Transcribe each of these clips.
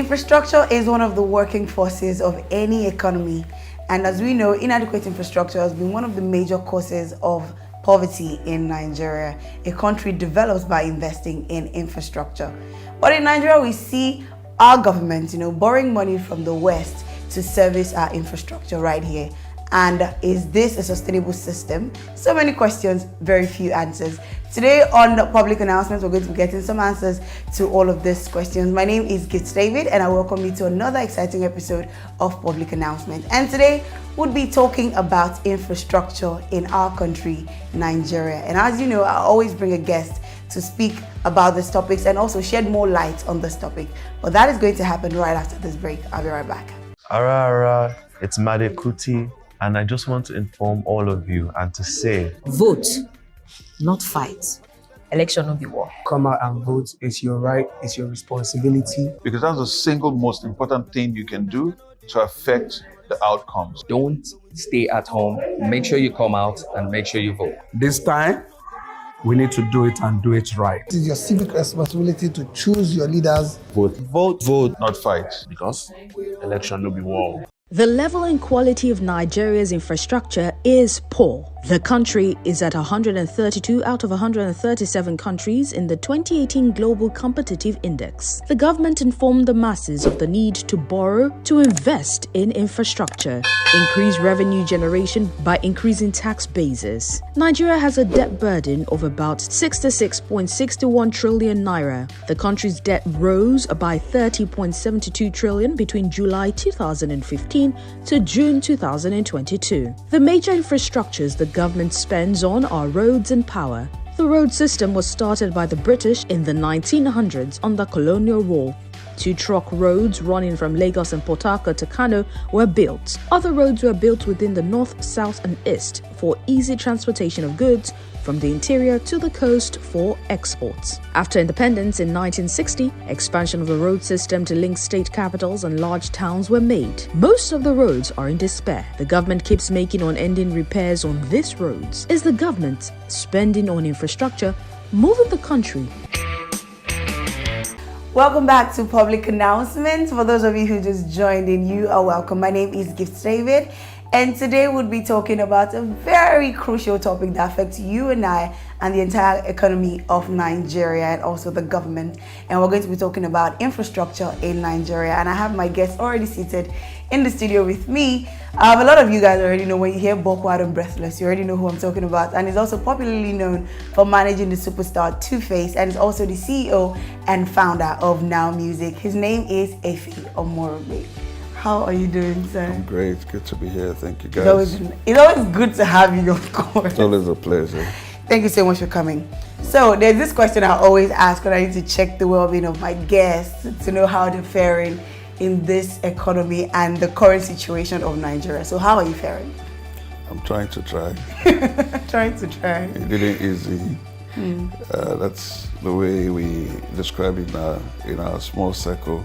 Infrastructure is one of the working forces of any economy, and as we know, inadequate infrastructure has been one of the major causes of poverty in Nigeria. A country develops by investing in infrastructure. But in Nigeria, we see our government, borrowing money from the West to service our infrastructure right here. And is this a sustainable system? So many questions, very few answers. Today on the public announcements, we're going to be getting some answers to all of these questions. My name is HIPTV, and I welcome you to another exciting episode of Public Announcement. And today, we'll be talking about infrastructure in our country, Nigeria. And as you know, I always bring a guest to speak about these topics and also shed more light on this topic. But that is going to happen right after this break. I'll be right back. Ara, it's Made Kuti. And I just want to inform all of you and to say, vote, not fight. Election will be war. Come out and vote. It's your right, it's your responsibility. Because that's the single most important thing you can do to affect the outcomes. Don't stay at home. Make sure you come out and make sure you vote. This time, we need to do it and do it right. It is your civic responsibility to choose your leaders. Vote. Vote. Vote. Not fight. Because election will be war. The level and quality of Nigeria's infrastructure is poor. The country is at 132 out of 137 countries in the 2018 Global Competitive Index. The government informed the masses of the need to borrow to invest in infrastructure, increase revenue generation by increasing tax bases. Nigeria has a debt burden of about 66.61 trillion naira. The country's debt rose by 30.72 trillion between July 2015 to June 2022. The major infrastructures the government spends on are roads and power. The road system was started by the British in the 1900s under colonial rule. 2 truck roads running from Lagos and Port Harcourt to Kano were built. Other roads were built within the north, south and east for easy transportation of goods from the interior to the coast for exports. After independence in 1960, expansion of the road system to link state capitals and large towns were made. Most of the roads are in despair. The government keeps making unending repairs on these roads. Is the government spending on infrastructure moving the country? Welcome back to Public Announcements. For those of you who just joined in, you are welcome. My name is HIPTV, and today we'll be talking about a very crucial topic that affects you and I and the entire economy of Nigeria and also the government. And we're going to be talking about infrastructure in Nigeria. And I have my guests already seated in the studio with me. A lot of you guys already know, when you hear Bockward and Breathless, you already know who I'm talking about. And he's also popularly known for managing the superstar Two-Face, and is also the CEO and founder of Now Music. His name is Omorogbe. How are you doing, sir? I'm great. Good to be here. Thank you, guys. It's always good to have you, of course. It's always a pleasure. Thank you so much for coming. So there's this question I always ask when I need to check the well-being of my guests to know how they're faring in this economy and the current situation of Nigeria. So how are you faring? I'm trying to try. Trying to try. It ain't easy. That's the way we describe it in our small circle.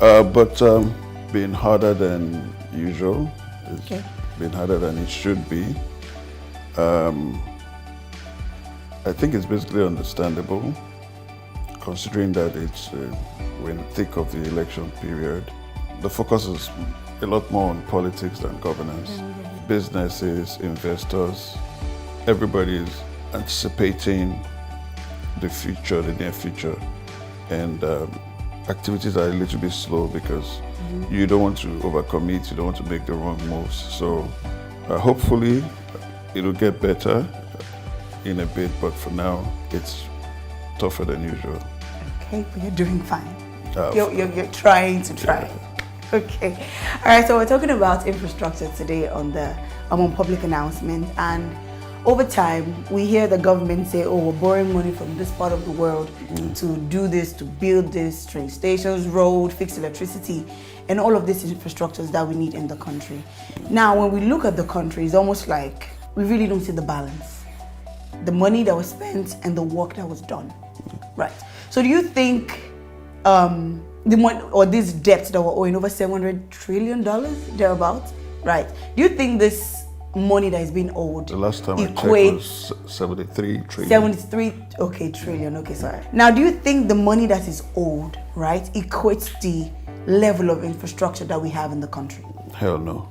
But being harder than usual. It's been harder than it should be. I think it's basically understandable, considering that we're in the thick of the election period. The focus is a lot more on politics than governance. Businesses, investors, everybody is anticipating the future, the near future, and activities are a little bit slow because you don't want to overcommit, you don't want to make the wrong moves. So hopefully it'll get better in a bit, but for now it's tougher than usual. Okay, but you're doing fine. You're trying to try. Yeah. Okay. All right, so we're talking about infrastructure today on the Public Announcement, and over time we hear the government say, oh, we're borrowing money from this part of the world to do this, to build this, train stations, road, fix electricity, and all of these infrastructures that we need in the country. Now, when we look at the country, it's almost like we really don't see the balance. The money that was spent and the work that was done. Right. So do you think the money or this debt that we're owing, over $700 trillion, thereabouts, right? Do you think this money that is being owed, the last time I checked was 73 trillion. 73, okay, trillion, okay, sorry. Now, do you think the money that is owed, right, equates the level of infrastructure that we have in the country? Hell no.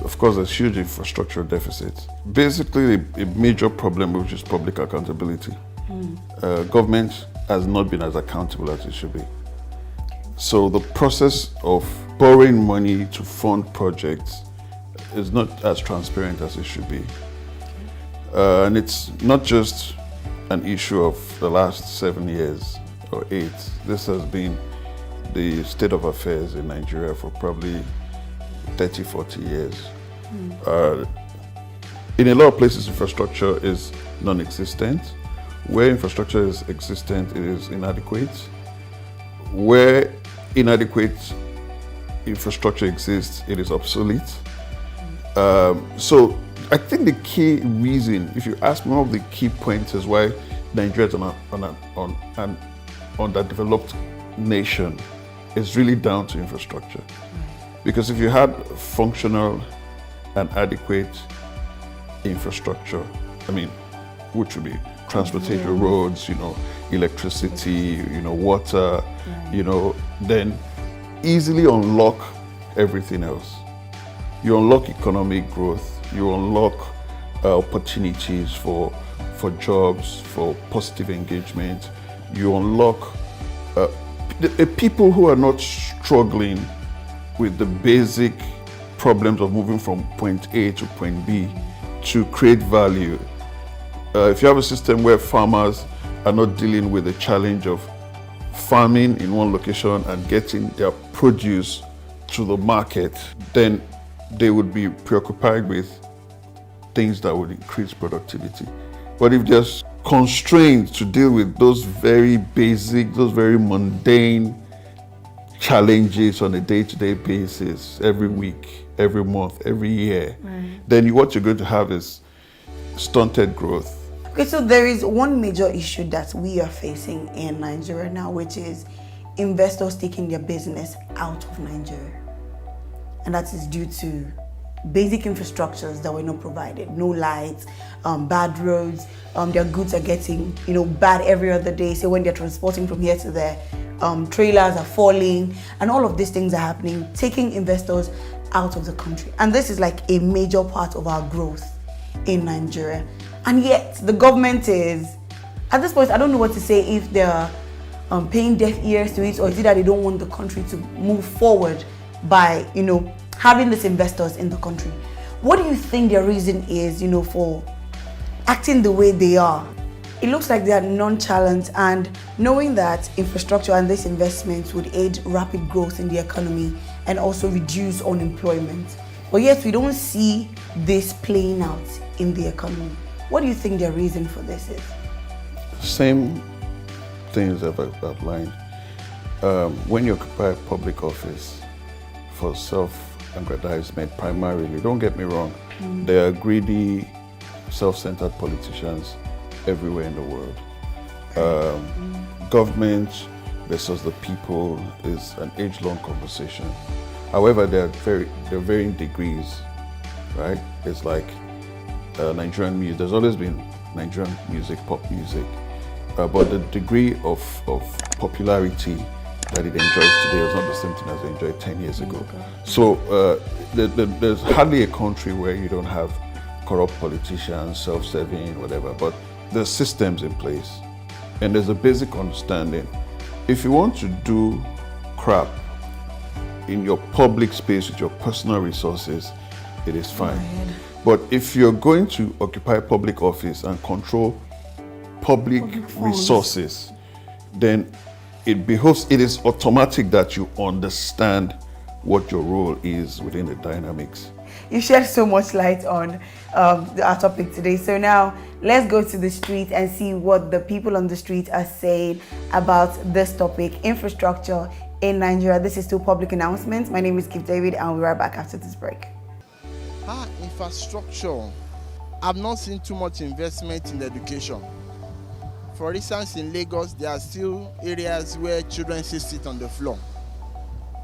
Of course, there's huge infrastructure deficits. Basically, a major problem, which is public accountability. Government has not been as accountable as it should be. So the process of borrowing money to fund projects is not as transparent as it should be. And it's not just an issue of the last 7 years or 8. This has been the state of affairs in Nigeria for probably 30, 40 years. In a lot of places, infrastructure is non-existent. Where infrastructure is existent, it is inadequate. Where inadequate infrastructure exists, it is obsolete. So I think the key reason, if you ask me, one of the key points is why Nigeria is an underdeveloped nation is really down to infrastructure. Because if you had functional and adequate infrastructure, which would be transportation, roads, electricity, water, then easily unlock everything else. You unlock economic growth, you unlock opportunities for jobs, for positive engagement, you unlock people who are not struggling with the basic problems of moving from point A to point B to create value. If you have a system where farmers are not dealing with the challenge of farming in one location and getting their produce to the market, then they would be preoccupied with things that would increase productivity. But if there's constraints to deal with those very basic, those very mundane challenges on a day-to-day basis, every week, every month, every year, then what you're going to have is stunted growth. Okay, so there is one major issue that we are facing in Nigeria now, which is investors taking their business out of Nigeria. And that is due to basic infrastructures that were not provided. No lights, bad roads, their goods are getting bad every other day. So when they're transporting from here to there, trailers are falling, and all of these things are happening, taking investors out of the country. And this is like a major part of our growth in Nigeria. And yet the government is, at this point, I don't know what to say, if they're paying deaf ears to it, or is it that they don't want the country to move forward by, having these investors in the country. What do you think their reason is, for acting the way they are? It looks like they are nonchalant, and knowing that infrastructure and these investments would aid rapid growth in the economy and also reduce unemployment. But yet we don't see this playing out in the economy. What do you think their reason for this is? Same things I've outlined. When you occupy public office for self-aggrandizement primarily, don't get me wrong, there are greedy, self-centered politicians everywhere in the world. Government versus the people is an age-long conversation. However, they're varying degrees, right? It's like Nigerian music. There's always been Nigerian music, pop music, but the degree of popularity that it enjoys today is not the same thing as it enjoyed 10 years ago. So there's hardly a country where you don't have corrupt politicians, self-serving, whatever, but there's systems in place. And there's a basic understanding. If you want to do crap in your public space with your personal resources, it is fine. But if you're going to occupy public office and control public resources, then it is automatic that you understand what your role is within the dynamics. You shed so much light on our topic today. So now let's go to the street and see what the people on the street are saying about this topic, infrastructure in Nigeria. This is still Public Announcements. My name is HIPTV, and we'll be right back after this break. Infrastructure. I've not seen too much investment in education. For instance, in Lagos, there are still areas where children still sit on the floor.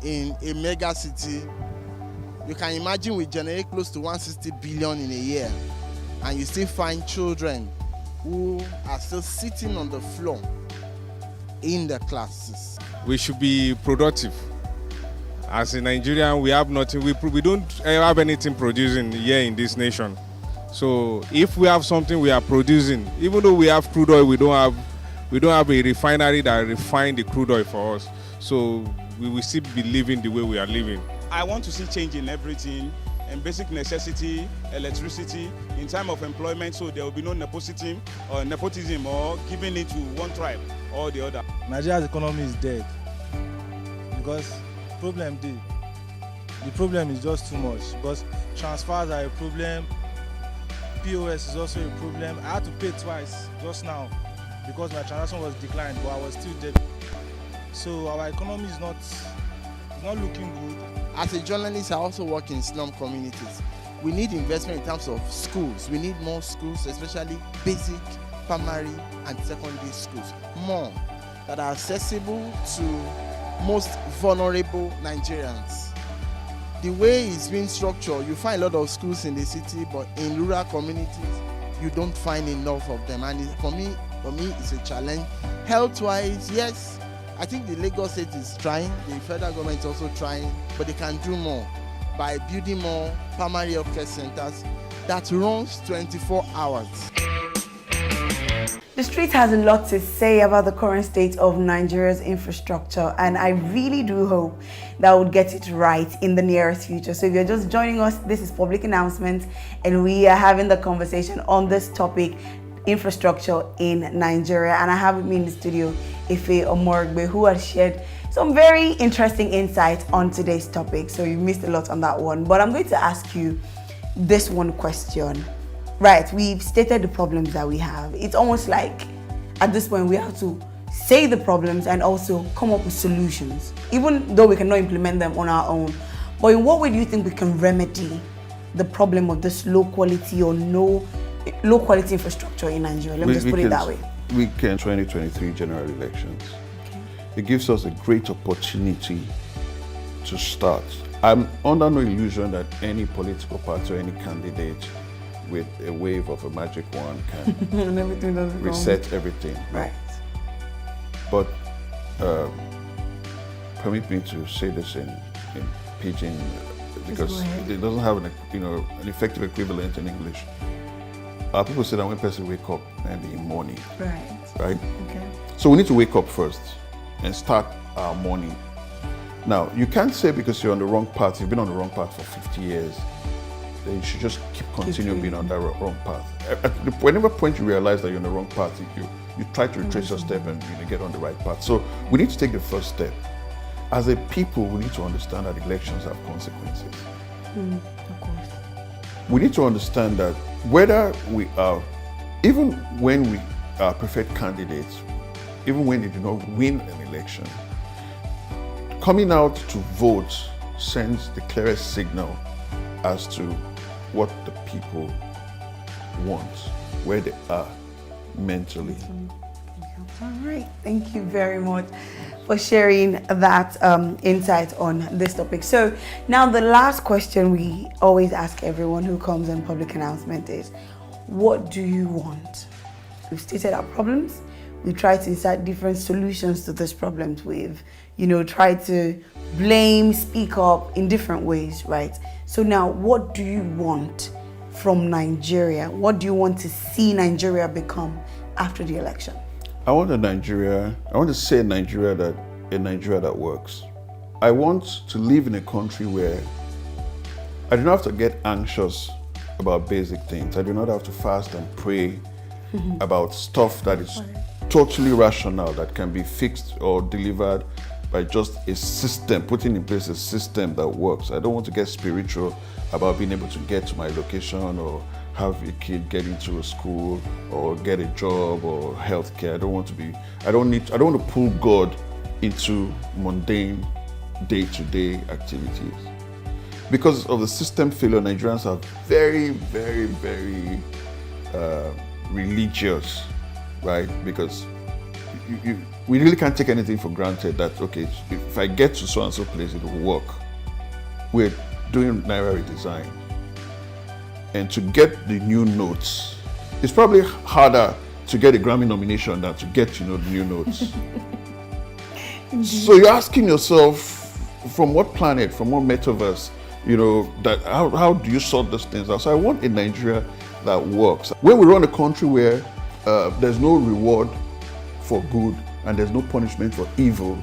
In a mega city, you can imagine we generate close to 160 billion in a year, and you still find children who are still sitting on the floor in the classes. we should be productive. As a Nigerian, we have nothing. We don't have anything producing here in this nation. So if we have something we are producing, even though we have crude oil, we don't have a refinery that refine the crude oil for us. So we will still be living the way we are living. I want to see change in everything, and basic necessity, electricity, in time of employment, so there will be no nepotism or giving it to one tribe or the other. Nigeria's economy is dead because the problem is just too much, because transfers are a problem, POS is also a problem. I had to pay twice just now because my transaction was declined, but I was still dead. So our economy is not looking good. As a journalist, I also work in slum communities. We need investment in terms of schools. We need more schools, especially basic, primary and secondary schools, more that are accessible to most vulnerable Nigerians. The way it's being structured, you find a lot of schools in the city, but in rural communities, you don't find enough of them. And for me, it's a challenge. Health-wise, yes, I think the Lagos State is trying, the federal government is also trying, but they can do more by building more primary healthcare centers that runs 24 hours. The street has a lot to say about the current state of Nigeria's infrastructure, and I really do hope that we'll get it right in the nearest future. So if you're just joining us, this is Public Announcement, and we are having the conversation on this topic, infrastructure in Nigeria. And I have with me in the studio Ife Omorogbe, who has shared some very interesting insights on today's topic. So you missed a lot on that one. But I'm going to ask you this one question. Right, we've stated the problems that we have. It's almost like at this point we have to say the problems and also come up with solutions, even though we cannot implement them on our own. But in what way do you think we can remedy the problem of this low quality infrastructure in Nigeria? Let me just put it that way. We can 2023 general elections. Okay. It gives us a great opportunity to start. I'm under no illusion that any political party or any candidate with a wave of a magic wand can and everything reset everything. Right. But permit me to say this in pidgin because it doesn't have an effective equivalent in English. People say that when person wake up in the morning, right? Okay. So we need to wake up first and start our morning. Now, you can't say because you're on the wrong path, you've been on the wrong path for 50 years, then you should just continue being on that wrong path. At whenever point you realize that you're on the wrong path, you try to retrace your step and get on the right path. So we need to take the first step. As a people, we need to understand that elections have consequences. Of course. We need to understand that whether we are, even when we are perfect candidates, even when they do not win an election, coming out to vote sends the clearest signal as to what the people want, where they are mentally. All right, thank you very much for sharing that insight on this topic. So now the last question we always ask everyone who comes on Public Announcement is, what do you want? We've stated our problems. We try to insert different solutions to these problems. We've, tried to blame, speak up in different ways, right? So now, what do you want from Nigeria? What do you want to see Nigeria become after the election? I want to say a Nigeria that works. I want to live in a country where I do not have to get anxious about basic things. I do not have to fast and pray about stuff that is totally rational, that can be fixed or delivered by just a system, putting in place a system that works. I don't want to get spiritual about being able to get to my location or have a kid get into a school or get a job or healthcare. I don't want to pull God into mundane day-to-day activities. Because of the system failure, Nigerians are very, very, very religious, right? Because we really can't take anything for granted that, okay, if I get to so-and-so place, it will work. We're doing Naira redesign. And to get the new notes, it's probably harder to get a Grammy nomination than to get, the new notes. So you're asking yourself, from what planet, from what metaverse, that how do you sort these things out? So I want a Nigeria that works. When we run a country where there's no reward for good and there's no punishment for evil,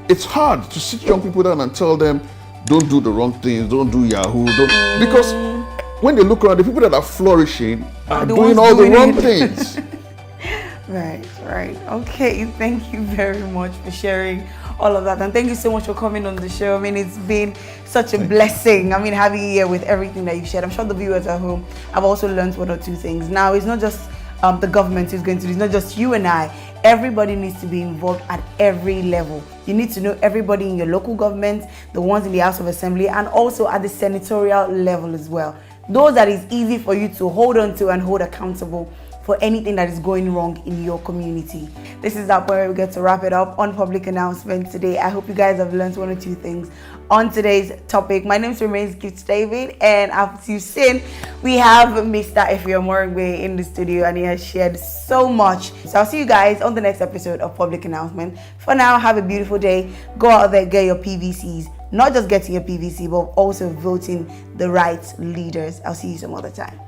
it's hard to sit young people down and tell them, don't do the wrong things, don't do Yahoo, because when they look around, the people that are flourishing are doing all the wrong things. Right. Okay, thank you very much for sharing all of that. And thank you so much for coming on the show. I mean, it's been such a blessing. I mean, having you here with everything that you shared. I'm sure the viewers at home have also learned one or two things. Now, it's not just the government who's going to do, it's not just you and I. Everybody needs to be involved at every level. You need to know everybody in your local government, the ones in the House of Assembly, and also at the senatorial level as well. Those that is easy for you to hold on to and hold accountable for anything that is going wrong in your community. This is that point where we get to wrap it up on public announcement today. I hope you guys have learned one or two things on today's topic. My name remains Gift David, and as you've seen, we have Mr. Omorogbe in the studio, and he has shared so much. So I'll see you guys on the next episode of Public Announcement. For now, have a beautiful day. Go out there, get your PVCs. Not just getting your PVC, but also voting the right leaders. I'll see you some other time.